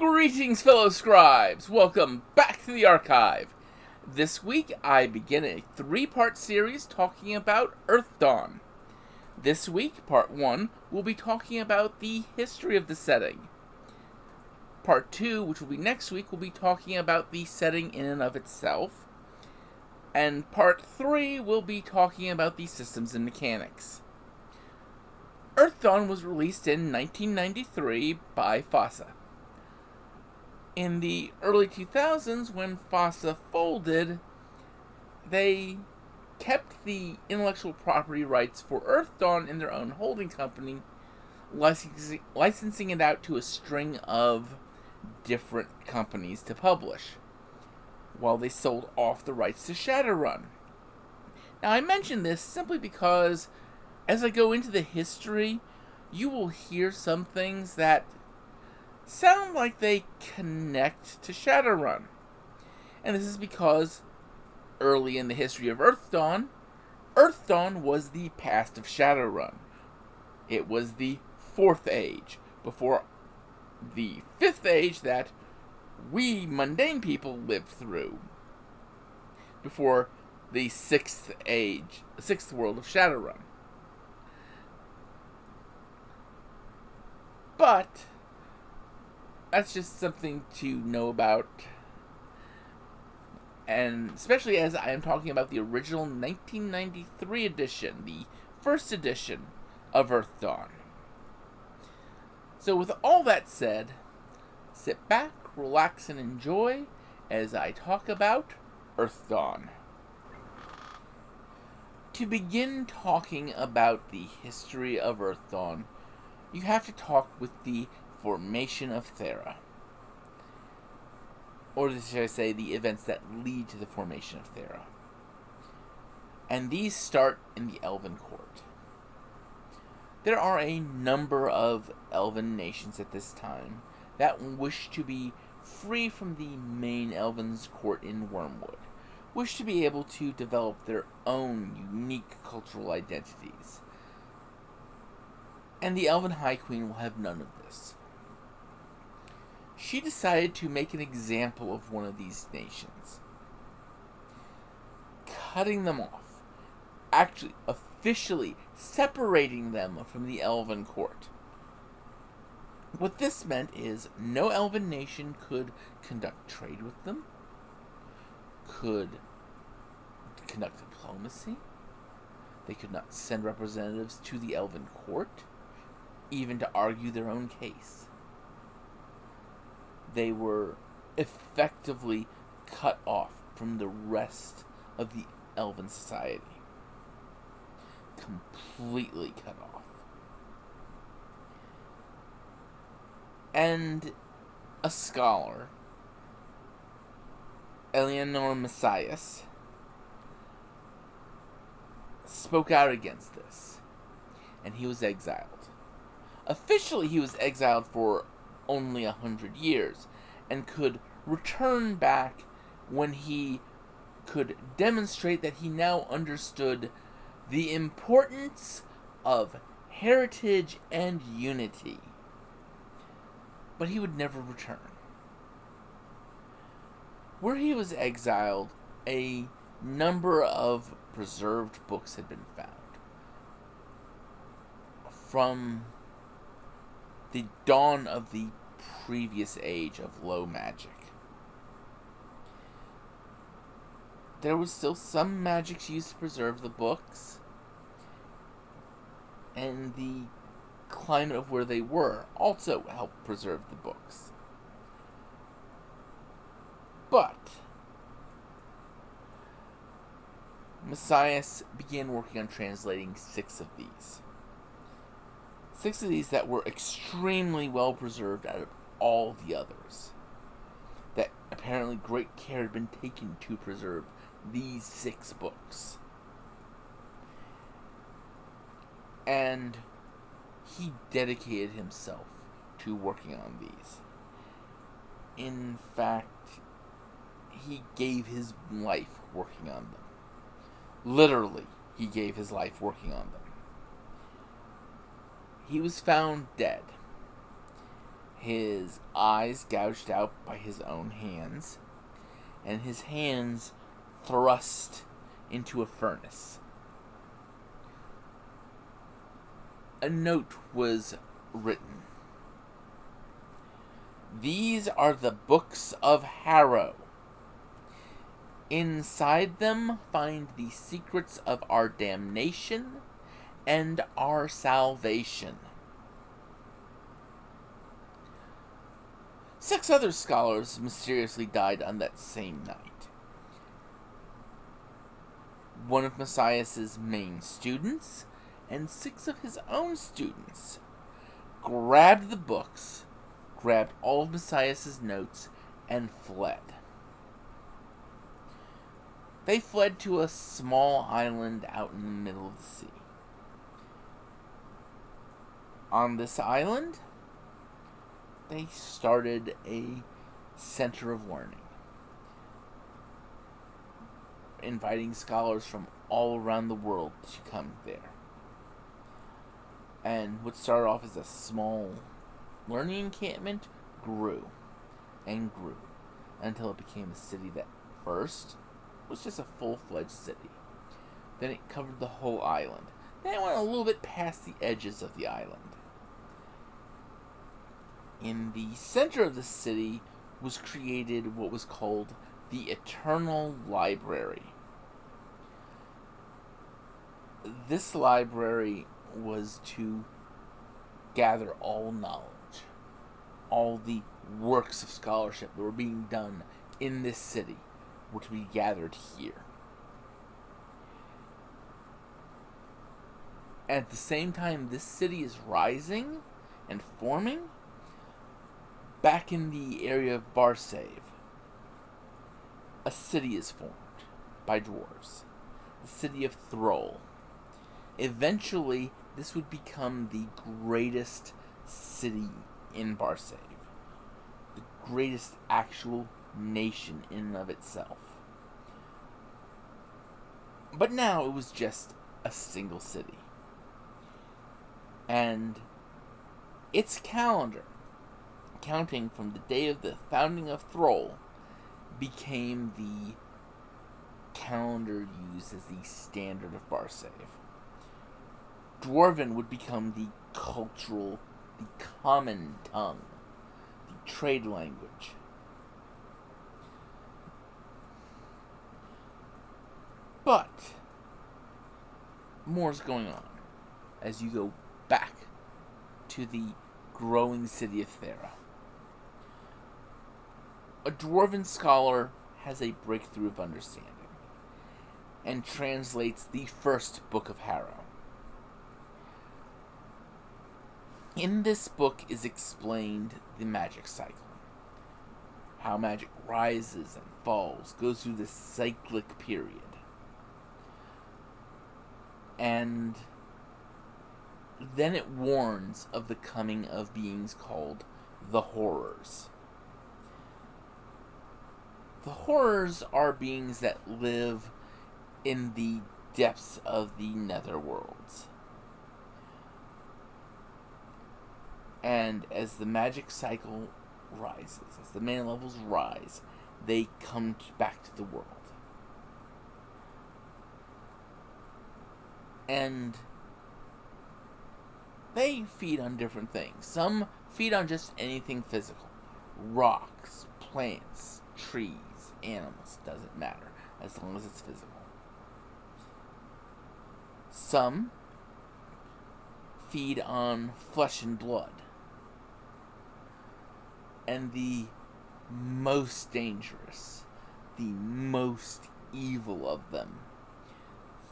Greetings, fellow scribes! Welcome back to the archive. This week, I begin a three-part series talking about Earthdawn. This week, part 1, we'll be talking about the history of the setting. Part 2, which will be next week, will be talking about the setting in and of itself. And part 3, we'll be talking about the systems and mechanics. Earthdawn was released in 1993 by FASA. In the early 2000s, when FASA folded, they kept the intellectual property rights for Earthdawn in their own holding company, licensing it out to a string of different companies to publish, while they sold off the rights to Shadowrun. Now, I mention this simply because, as I go into the history, you will hear some things that sound like they connect to Shadowrun. And this is because, early in the history of Earthdawn, Earthdawn was the past of Shadowrun. It was the 4th age, before the 5th age that we mundane people lived through. Before the 6th age, the 6th world of Shadowrun. But that's just something to know about, and especially as I am talking about the original 1993 edition, the first edition of Earthdawn. So with all that said, sit back, relax, and enjoy as I talk about Earthdawn. To begin talking about the history of Earthdawn, you have to talk with the formation of Thera. Or should I say, the events that lead to the formation of Thera. And these start in the Elven Court. There are a number of Elven nations at this time that wish to be free from the main Elven's court in Wormwood, wish to be able to develop their own unique cultural identities. And the Elven High Queen will have none of this. She decided to make an example of one of these nations, cutting them off, actually officially separating them from the Elven court. What this meant is no Elven nation could conduct trade with them, could conduct diplomacy, they could not send representatives to the Elven court, even to argue their own case. They were effectively cut off from the rest of the Elven society. Completely cut off. And a scholar, Eleanor Messias, spoke out against this, and he was exiled. Officially, he was exiled for only 100 years, and could return back when he could demonstrate that he now understood the importance of heritage and unity. But he would never return. Where he was exiled, a number of preserved books had been found from the dawn of the previous age of low magic. There was still some magics used to preserve the books, and the climate of where they were also helped preserve the books. But Messias began working on translating 6 of these. 6 of these that were extremely well preserved out of all the others. That apparently great care had been taken to preserve these 6 books. And he dedicated himself to working on these. In fact, he gave his life working on them. Literally, he gave his life working on them. He was found dead. his eyes gouged out by his own hands, and his hands thrust into a furnace. A note was written. These are the books of Harrow. Inside them find the secrets of our damnation and our salvation. 6 other scholars mysteriously died on that same night. One of Messiah's main students and 6 of his own students grabbed the books, grabbed all of Messiah's notes, and fled. They fled to a small island out in the middle of the sea. On this island, they started a center of learning, inviting scholars from all around the world to come there. And what started off as a small learning encampment grew and grew until it became a city that first was just a full-fledged city. Then it covered the whole island. Then it went a little bit past the edges of the island. In the center of the city was created what was called the Eternal Library. This library was to gather all knowledge, all the works of scholarship that were being done in this city were to be gathered here. At the same time this city is rising and forming, back in the area of Barsaive, a city is formed by dwarves, the city of Thrall. Eventually, this would become the greatest city in Barsaive, the greatest actual nation in and of itself. But now it was just a single city. And its calendar, counting from the day of the founding of Thrall, became the calendar used as the standard of Barsaive. Dwarven would become the cultural, the common tongue, the trade language. But more's going on as you go back to the growing city of Thera. A dwarven scholar has a breakthrough of understanding and translates the first book of Harrow. In this book is explained the magic cycle. How magic rises and falls, goes through this cyclic period. And then it warns of the coming of beings called the Horrors. The Horrors are beings that live in the depths of the netherworlds. And as the magic cycle rises, as the mana levels rise, they come back to the world. And they feed on different things. Some feed on just anything physical. Rocks, plants, trees, animals, doesn't matter, as long as it's physical. Some feed on flesh and blood. And the most dangerous, the most evil of them,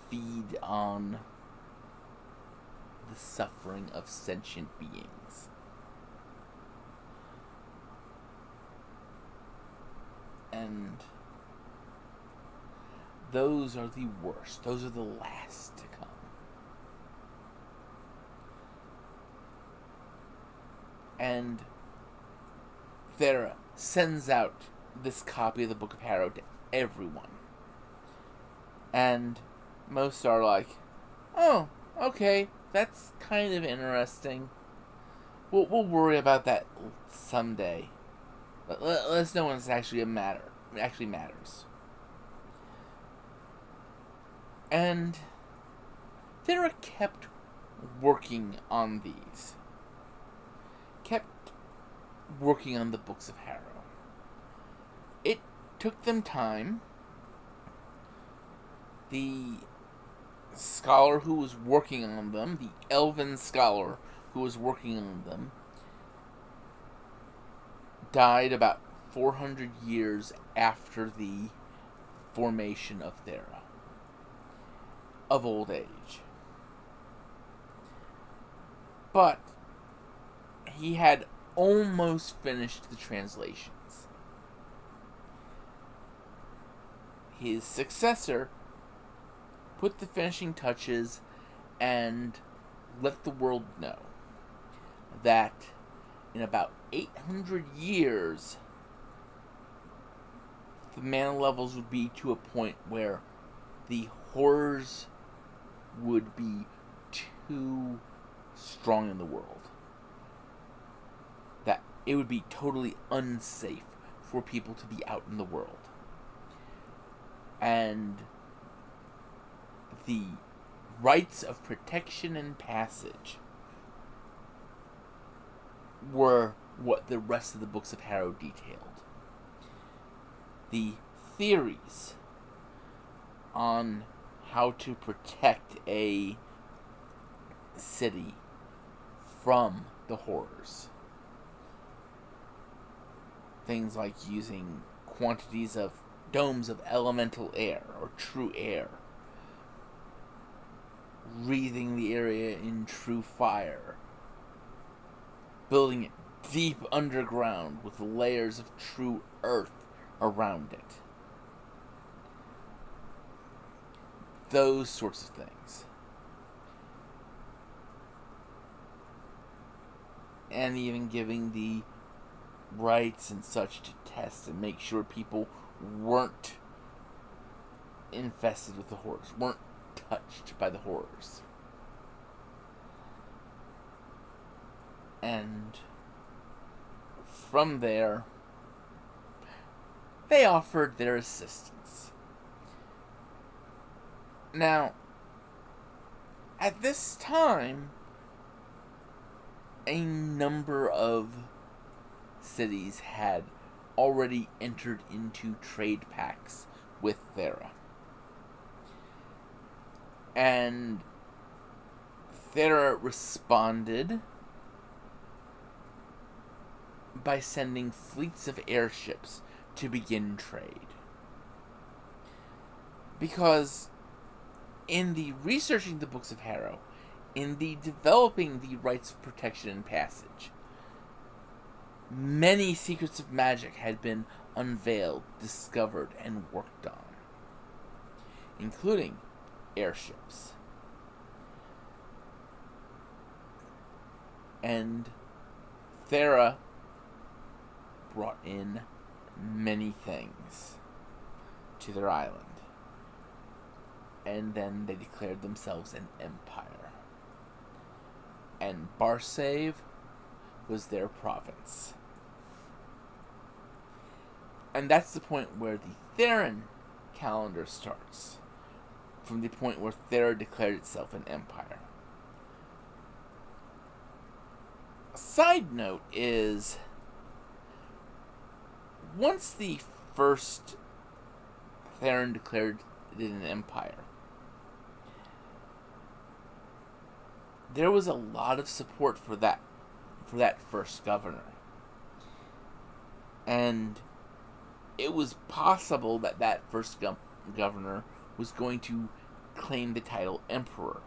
feed on the suffering of sentient beings. And those are the worst. Those are the last to come. And Thera sends out this copy of the Book of Harrow to everyone. And most are like, oh, okay, that's kind of interesting. We'll worry about that someday. Let's know when it's actually actually matters. And Thera kept working on these. Kept working on the Books of Harrow. It took them time. The scholar who was working on them, the elven scholar who was working on them, died about 400 years after the formation of Thera, of old age. But he had almost finished the translations. His successor put the finishing touches and let the world know that in about 800 years, the mana levels would be to a point where the horrors would be too strong in the world. That it would be totally unsafe for people to be out in the world. And the rites of protection and passage were what the rest of the Books of Harrow detailed. The theories on how to protect a city from the horrors. Things like using quantities of domes of elemental air or true air, wreathing the area in true fire, building it deep underground with layers of true earth around it. Those sorts of things. And even giving the rights and such to test and make sure people weren't infested with the horrors, weren't touched by the horrors. And from there, they offered their assistance. Now, at this time, a number of cities had already entered into trade pacts with Thera. And Thera responded by sending fleets of airships to begin trade. Because in the researching the Books of Harrow, in the developing the rites of protection and passage, many secrets of magic had been unveiled, discovered, and worked on, including airships. And Thera brought in many things to their island. And then they declared themselves an empire. And Barsaive was their province. And that's the point where the Theran calendar starts. From the point where Thera declared itself an empire. A side note is, once the first Theran declared it an empire, there was a lot of support for that first governor. And it was possible that that first governor was going to claim the title emperor.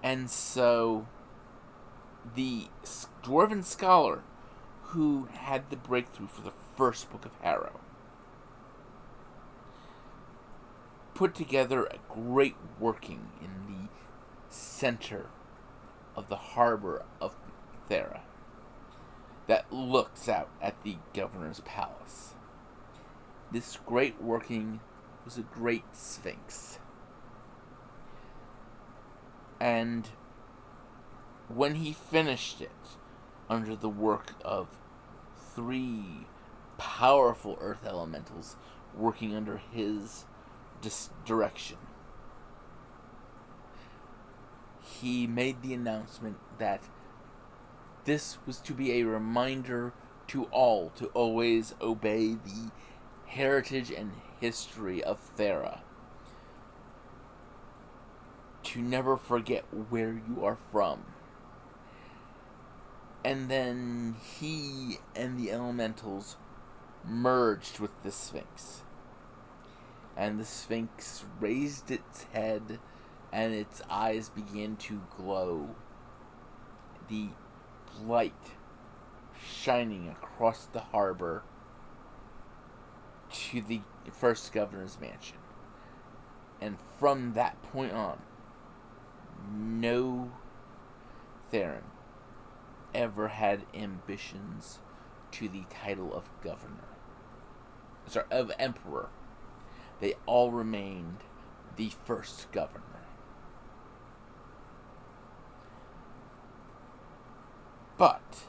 And so the dwarven scholar who had the breakthrough for the first book of Harrow put together a great working in the center of the harbor of Thera that looks out at the governor's palace. This great working was a great sphinx. And when he finished it, under the work of 3 powerful earth elementals working under his direction, he made the announcement that this was to be a reminder to all to always obey the heritage and history of Thera. To never forget where you are from. And then he and the elementals merged with the Sphinx. And the Sphinx raised its head and its eyes began to glow. The light shining across the harbor to the first governor's mansion. And from that point on, no Theran ever had ambitions to the title of of emperor. They all remained the first governor. But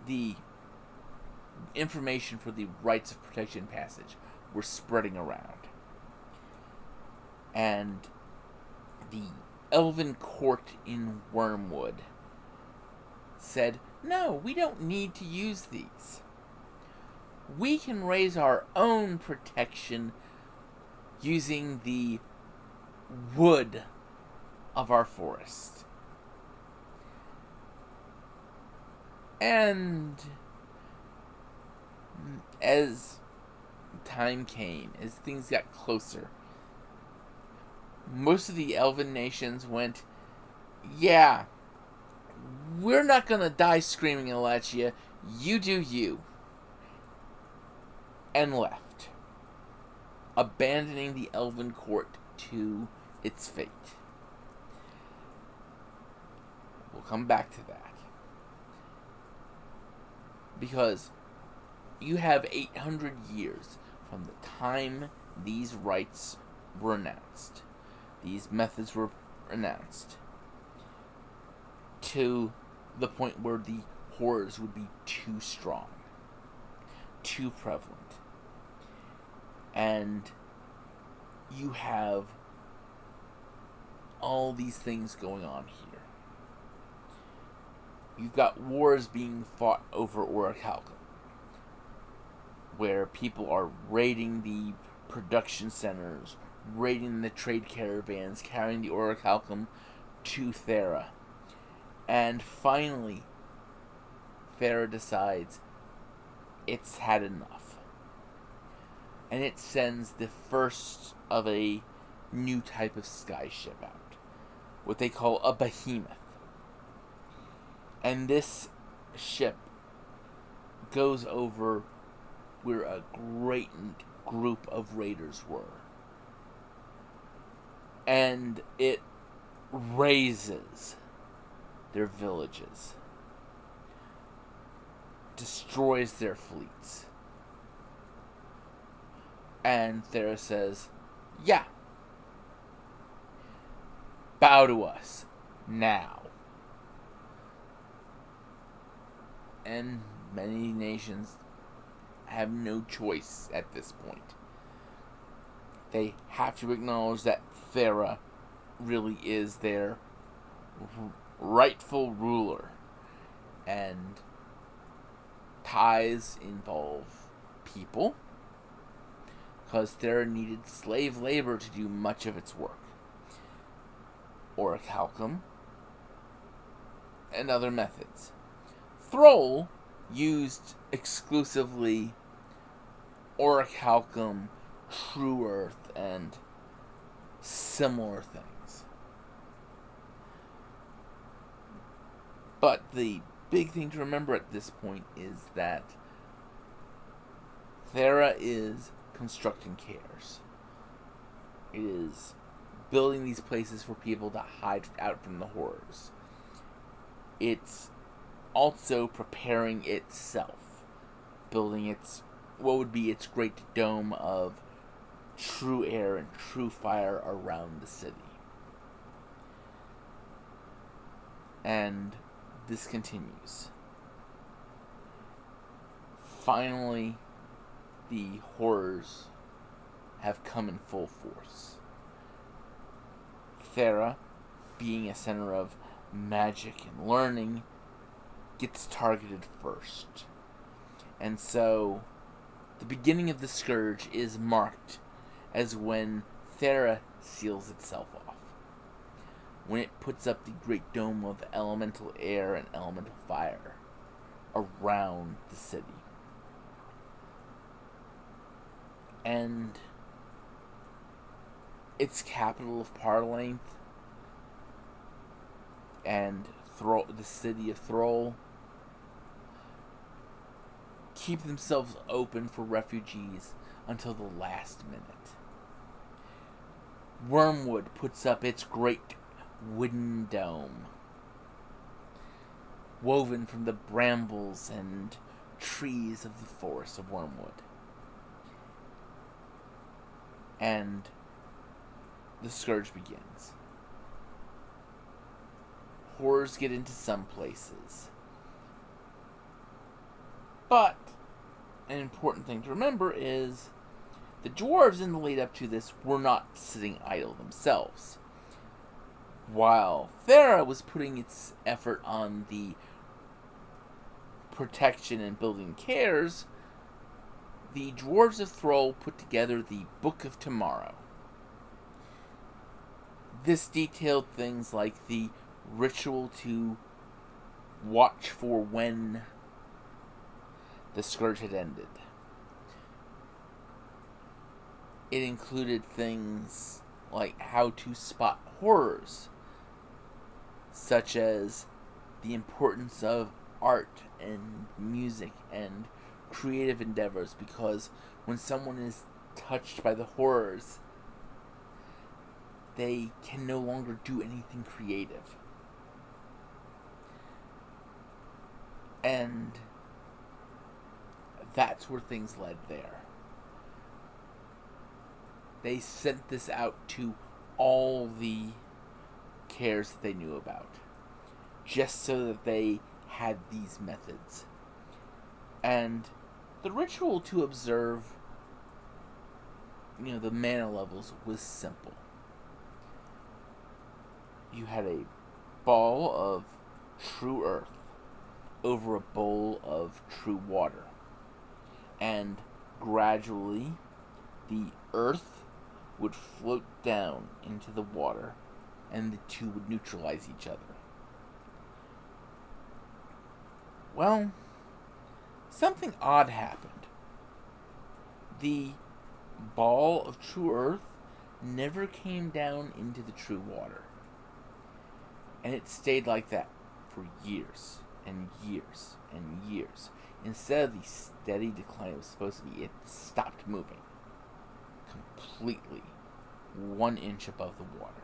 the information for the rites of protection passage were spreading around. And the Elven court in Wormwood said, no, we don't need to use these. We can raise our own protection using the wood of our forest. And as time came, as things got closer, most of the elven nations went, yeah, we're not gonna die screaming Alachia, you do you. And left, abandoning the elven court to its fate. We'll come back to that. Because you have 800 years from the time these rites were announced, these methods were announced, to the point where the horrors would be too strong, too prevalent. And you have all these things going on here. You've got wars being fought over Orichalcum, where people are raiding the production centers, raiding the trade caravans, carrying the Orichalcum to Thera. And finally, Thera decides it's had enough. And it sends the first of a new type of skyship out, what they call a behemoth. And this ship goes over where a great group of raiders were. And it razes their villages, destroys their fleets. And Thera says, yeah, bow to us now. And many nations have no choice at this point. They have to acknowledge that Thera really is their rightful ruler. And ties involve people, because Thera needed slave labor to do much of its work. Orichalcum and other methods. Thrall used exclusively Orichalcum, True Earth, and similar things. But the big thing to remember at this point is that Thera is constructing cares. It is building these places for people to hide out from the horrors. It's also preparing itself, building its what would be its great dome of true air and true fire around the city. And this continues. Finally, the horrors have come in full force. Thera, being a center of magic and learning, gets targeted first. And so, the beginning of the Scourge is marked as when Thera seals itself off. When it puts up the great dome of elemental air and elemental fire around the city. And its capital of Parlength and Thrall, the city of Thrall, keep themselves open for refugees until the last minute. Wormwood puts up its great wooden dome, woven from the brambles and trees of the forest of Wormwood. And the Scourge begins. Horrors get into some places. But an important thing to remember is the dwarves in the lead up to this were not sitting idle themselves. While Thera was putting its effort on the protection and building cares, the dwarves of Thrall put together the Book of Tomorrow. This detailed things like the ritual to watch for when the Scourge had ended. It included things like how to spot horrors, such as the importance of art and music and creative endeavors, because when someone is touched by the horrors, they can no longer do anything creative. And that's where things led there. They sent this out to all the cares that they knew about, just so that they had these methods. And the ritual to observe, the mana levels was simple. You had a ball of true earth over a bowl of true water. And gradually, the earth would float down into the water, and the two would neutralize each other. Well, something odd happened. The ball of true earth never came down into the true water. And it stayed like that for years and years and years. Instead of the steady decline it was supposed to be, it stopped moving completely 1 inch above the water.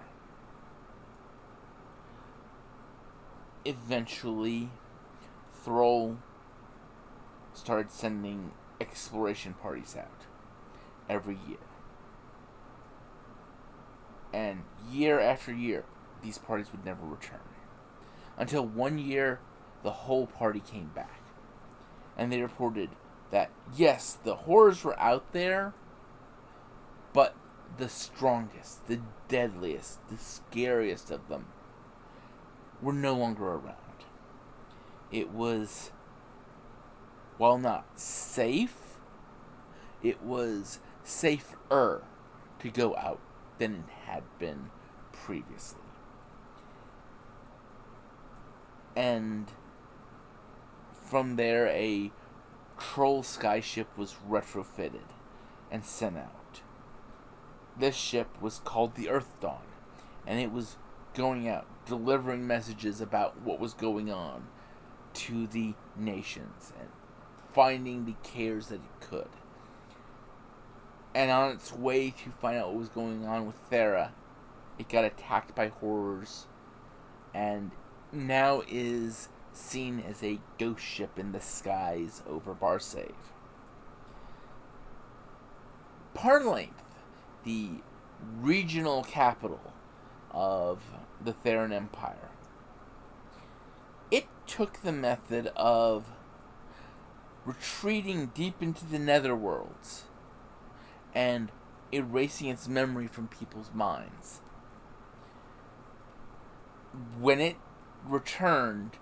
Eventually, Thrall started sending exploration parties out every year. And year after year, these parties would never return. Until one year, the whole party came back. And they reported that, yes, the horrors were out there, but the strongest, the deadliest, the scariest of them were no longer around. It was, while not safe, it was safer to go out than it had been previously. And from there, a troll skyship was retrofitted and sent out. This ship was called the Earthdawn, and it was going out, delivering messages about what was going on to the nations, and finding the cares that it could. And on its way to find out what was going on with Thera, it got attacked by horrors, and now is seen as a ghost ship in the skies over Barsaive. Parlength, the regional capital of the Theran Empire, took the method of retreating deep into the netherworlds and erasing its memory from people's minds. When it returned,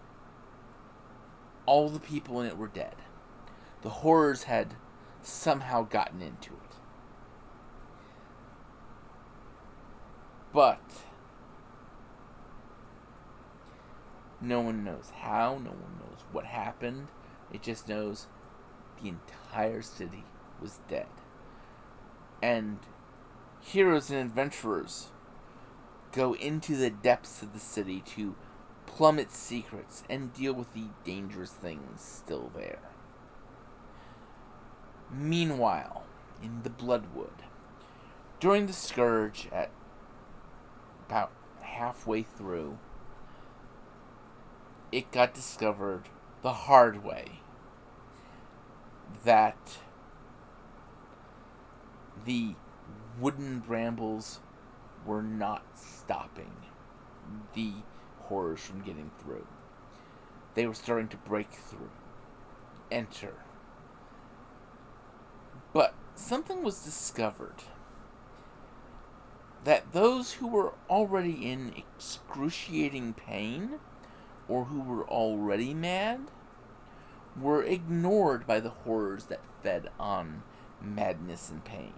all the people in it were dead. The horrors had somehow gotten into it. But no one knows how, no one knows what happened. It just knows the entire city was dead. And heroes and adventurers go into the depths of the city to plumb its secrets and deal with the dangerous things still there. Meanwhile, in the Bloodwood, during the Scourge, at about halfway through, it got discovered the hard way that the wooden brambles were not stopping the horrors from getting through. They were starting to break through, enter. But something was discovered that those who were already in excruciating pain, or who were already mad, were ignored by the horrors that fed on madness and pain.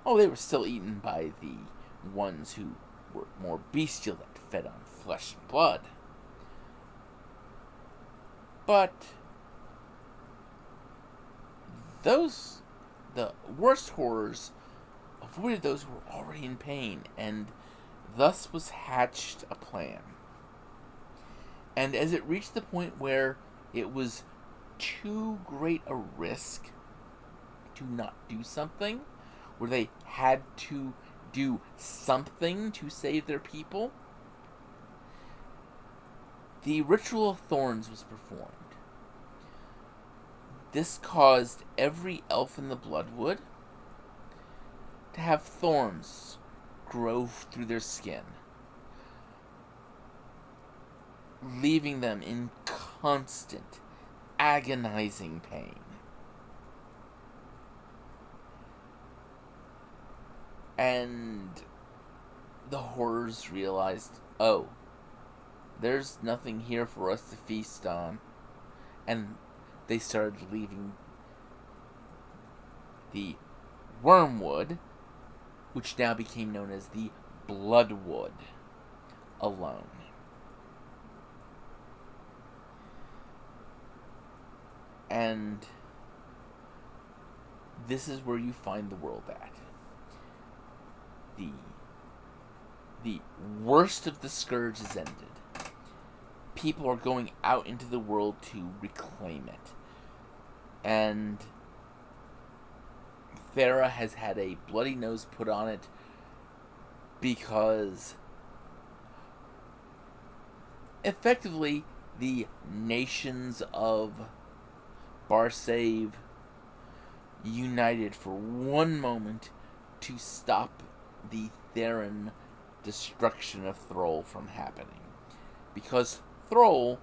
Oh, they were still eaten by the ones who were more bestial, that fed on flesh and blood. But the worst horrors avoided those who were already in pain, and thus was hatched a plan. And as it reached the point where it was too great a risk to not do something, where they had to do something to save their people, the Ritual of Thorns was performed. This caused every elf in the Bloodwood to have thorns grow through their skin, leaving them in constant, agonizing pain. And the horrors realized, oh, there's nothing here for us to feast on. And they started leaving the Wormwood, which now became known as the Bloodwood, alone. And this is where you find the world at. The worst of the Scourge is ended. People are going out into the world to reclaim it. And Thera has had a bloody nose put on it because effectively the nations of Barsaive united for one moment to stop the Theran destruction of Thrall from happening. Because Thrall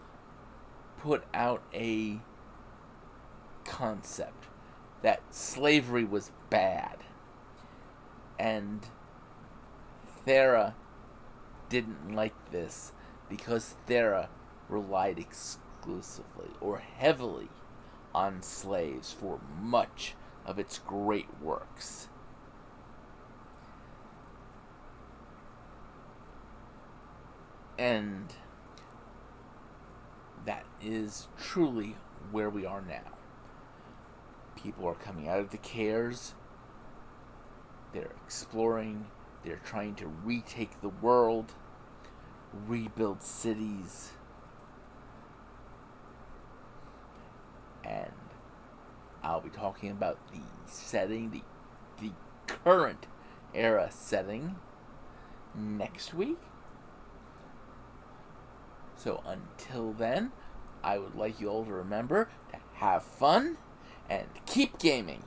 put out a concept that slavery was bad. And Thera didn't like this because Thera relied exclusively or heavily on slaves for much of its great works. And that is truly where we are now. People are coming out of the cares. They're exploring. They're trying to retake the world, rebuild cities. And I'll be talking about the setting, the current era setting, next week. So until then, I would like you all to remember to have fun and keep gaming.